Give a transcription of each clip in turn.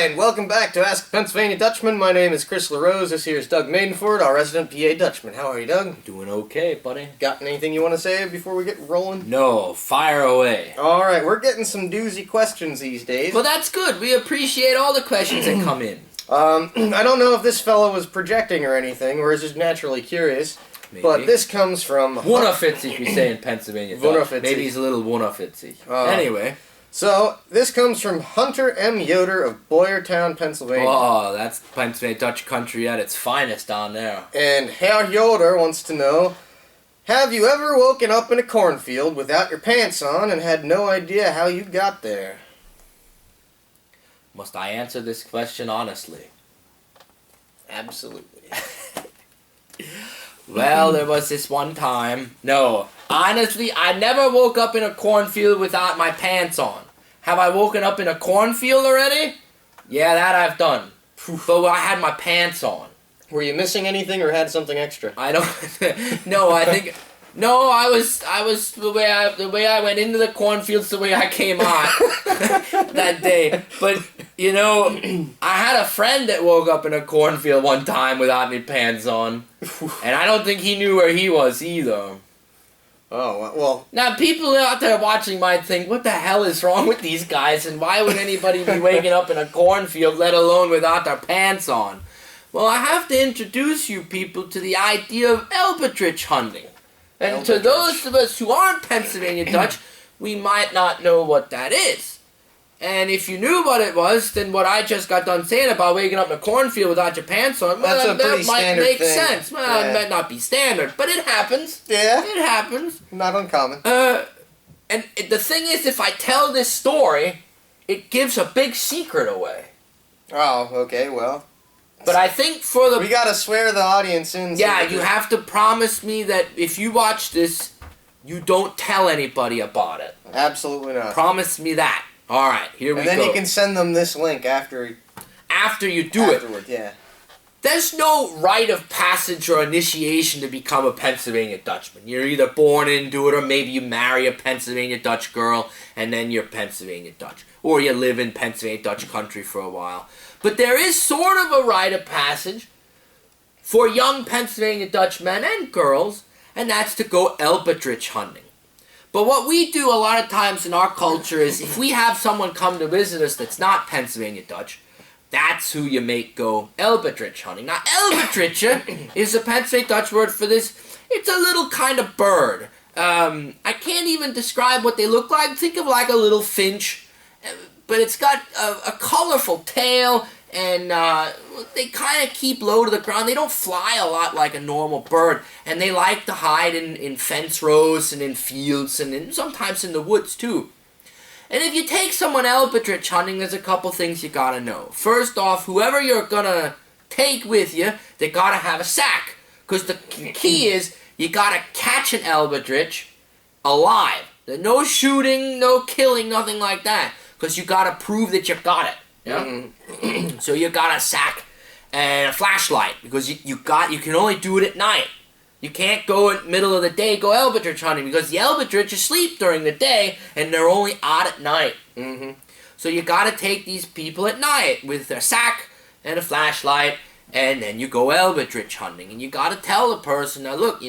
Hi, and welcome back to Ask Pennsylvania Dutchman. My name is Chris LaRose. This here is Doug Maidenford, our resident PA Dutchman. How are you, Doug? Doing okay, buddy. Got anything you want to say before we get rolling? No, fire away. Alright, we're getting some doozy questions these days. Well, that's good. We appreciate all the questions that come in. I don't know if this fellow was projecting or anything, or is just naturally curious, but this comes from... Wunafitsy, we say in Pennsylvania. Maybe he's a little Wunafitsy. Anyway. So, this comes from Hunter Yoder of Boyertown, Pennsylvania. Oh, that's Pennsylvania Dutch country at its finest down there. And Herr Yoder wants to know, have you ever woken up in a cornfield without your pants on and had no idea how you got there? Must I answer this question honestly? Absolutely. Well, there was this one time. No, honestly, I never woke up in a cornfield without my pants on. Have I woken up in a cornfield already? Yeah, that I've done. But I had my pants on. Were you missing anything or had something extra? I don't. No, I think. No, I was the way I went into the cornfields, the way I came out that day. But you know, I had a friend that woke up in a cornfield one time without any pants on, and I don't think he knew where he was either. Oh well. Now people out there watching might think, "What the hell is wrong with these guys? And why would anybody be waking up in a cornfield, let alone without their pants on?" Well, I have to introduce you people to the idea of Elbedritsch hunting. And to those of us who aren't Pennsylvania Dutch, we might not know what that is. And if you knew what it was, then what I just got done saying about waking up in a cornfield without your pants on, well, that might make sense. Well, it might not be standard, but it happens. Yeah. It happens. Not uncommon. And the thing is, if I tell this story, it gives a big secret away. Oh, okay, well. But I think for the... We gotta swear the audience in. Yeah, you have to promise me that if you watch this, you don't tell anybody about it. Absolutely not. Promise me that. Alright, here we go. And then you can send them this link after you do it. Afterward, yeah. There's no rite of passage or initiation to become a Pennsylvania Dutchman. You're either born into it or maybe you marry a Pennsylvania Dutch girl and then you're Pennsylvania Dutch. Or you live in Pennsylvania Dutch country for a while. But there is sort of a rite of passage for young Pennsylvania Dutch men and girls, and that's to go Elbedritsch hunting. But what we do a lot of times in our culture is if we have someone come to visit us that's not Pennsylvania Dutch, that's who you make go Elbedritsch hunting. Now, Elbedritsch is a Pennsylvania Dutch word for this. It's a little kind of bird. I can't even describe what they look like. Think of like a little finch. But it's got a colorful tail, and they kind of keep low to the ground. They don't fly a lot like a normal bird, and they like to hide in fence rows and in fields and sometimes in the woods too. And if you take someone Elbedritsch hunting, there's a couple things you gotta know. First off, whoever you're gonna take with you, they gotta have a sack, because the key is you gotta catch an Elbedritsch alive. There's no shooting, no killing, nothing like that. Because you gotta prove that you got it. Yeah. Mm-hmm. So you got a sack and a flashlight because you can only do it at night. You can't go in the middle of the day go Elbedritsch hunting because the Elbedritsch asleep during the day and they're only out at night. Mm-hmm. So you gotta take these people at night with a sack and a flashlight, and then you go Elbedritsch hunting. And you gotta tell the person, now look,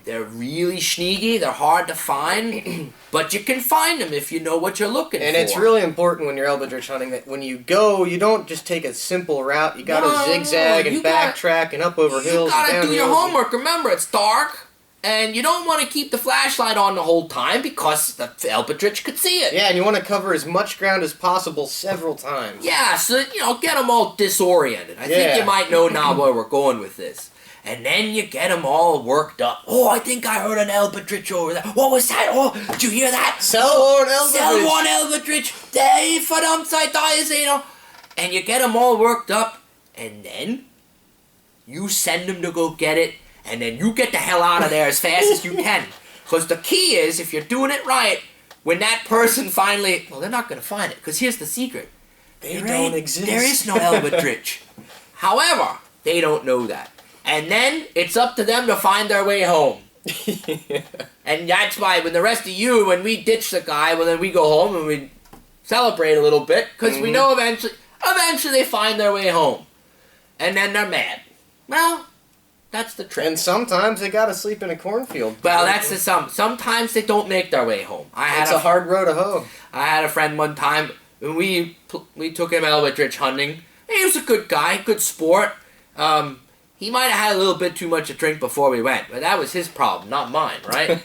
they're really sneaky, they're hard to find, but you can find them if you know what you're looking for. And it's really important when you're Elbedritsch hunting that when you go, you don't just take a simple route. You gotta zigzag and backtrack and up over hills and down hills. You gotta do your homework. Remember, it's dark, and you don't want to keep the flashlight on the whole time because the Elbedritsch could see it. Yeah, and you want to cover as much ground as possible several times. Yeah, so, get them all disoriented. I think you might know now where we're going with this. And then you get them all worked up. Oh, I think I heard an Elbedritsch over there. What was that? Oh, did you hear that? Sell one Elbedritsch. Sell one Elbedritsch. They verdammt sei da, And you get them all worked up. And then you send them to go get it. And then you get the hell out of there as fast as you can. Because the key is, if you're doing it right, when that person finally... Well, they're not going to find it. Because here's the secret. They don't exist. There is no Elbedritsch. However, they don't know that. And then it's up to them to find their way home. Yeah. And that's why when the rest of you, when we ditch the guy, well then we go home and we celebrate a little bit. Because we know eventually, Eventually they find their way home. And then they're mad. Well, that's the trick. And sometimes they gotta sleep in a cornfield. Well, that's the sometimes they don't make their way home. It's a hard road to hoe. I had a friend one time, and we took him Elbedritsch hunting. He was a good guy, good sport. He might have had a little bit too much to drink before we went, but that was his problem, not mine, right?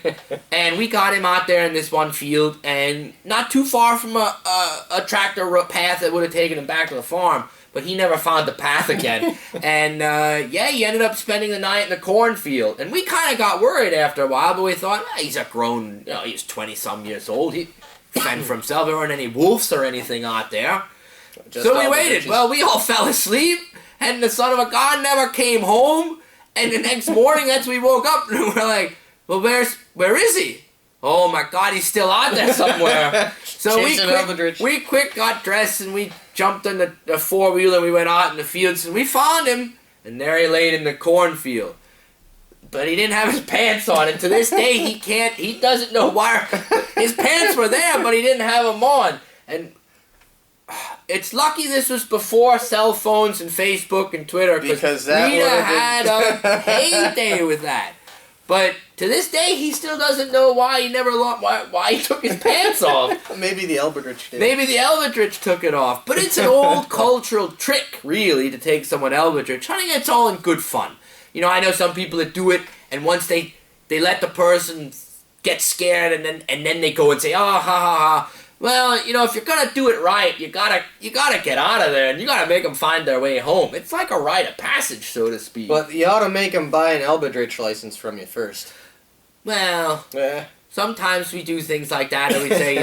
And we got him out there in this one field, and not too far from a tractor path that would have taken him back to the farm, but he never found the path again. And, he ended up spending the night in the cornfield. And we kind of got worried after a while, but we thought, he's a grown, he's 20-some years old. He fend for himself. There weren't any wolves or anything out there. So we waited. Well, we all fell asleep. And the son of a gun never came home. And the next morning, as we woke up, and we're like, well, where is he? Oh my God, he's still out there somewhere. So we quick got dressed and we jumped in the four-wheeler and we went out in the fields and we found him. And there he laid in the cornfield. But he didn't have his pants on. And to this day, he doesn't know why. His pants were there, but he didn't have them on. And it's lucky this was before cell phones and Facebook and Twitter, because we'd have had a heyday with that. But to this day, he still doesn't know why he took his pants off. Maybe the Elbedritsch did. Maybe the Elbedritsch took it off. But it's an old cultural trick, really, to take someone Elbedritsch hunting. It's all in good fun. I know some people that do it, and once they let the person get scared, and then they go and say, ha ha ha. Well, if you're gonna do it right, you gotta get out of there, and you gotta make them find their way home. It's like a rite of passage, so to speak. But you ought to make them buy an Elbedritsch license from you first. Well, sometimes we do things like that, and we say,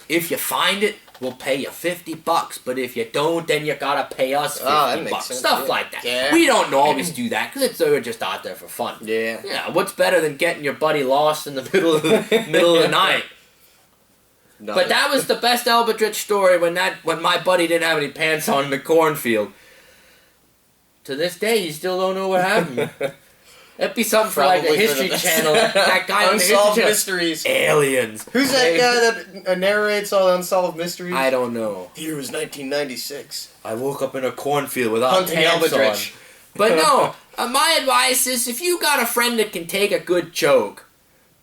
if you find it, we'll pay you $50. But if you don't, then you gotta pay us $50. Stuff like that. Yeah. We don't always do that because we're just out there for fun. Yeah. Yeah. What's better than getting your buddy lost in the middle of the night? Nothing. But that was the best Elbedritsch story when my buddy didn't have any pants on in the cornfield. To this day, you still don't know what happened. That'd be something for like the History Channel. That guy on the History Channel. Mysteries. Aliens. Who's that guy that narrates all the unsolved mysteries? I don't know. Year was 1996. I woke up in a cornfield without hunting pants Elbedritsch. on. But no, my advice is if you got a friend that can take a good joke,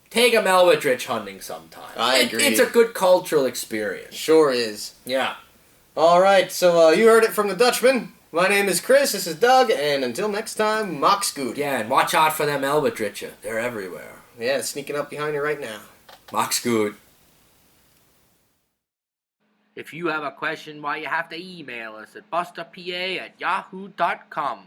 take them Elbedritsch hunting sometime. I agree. It's a good cultural experience. Sure is. Yeah. Alright, so you heard it from the Dutchman. My name is Chris, this is Doug, and until next time, mach's gut. Yeah, and watch out for them Elbedritsch. They're everywhere. Yeah, sneaking up behind you right now. Mach's gut. If you have a question, you have to email us at busterpa@yahoo.com.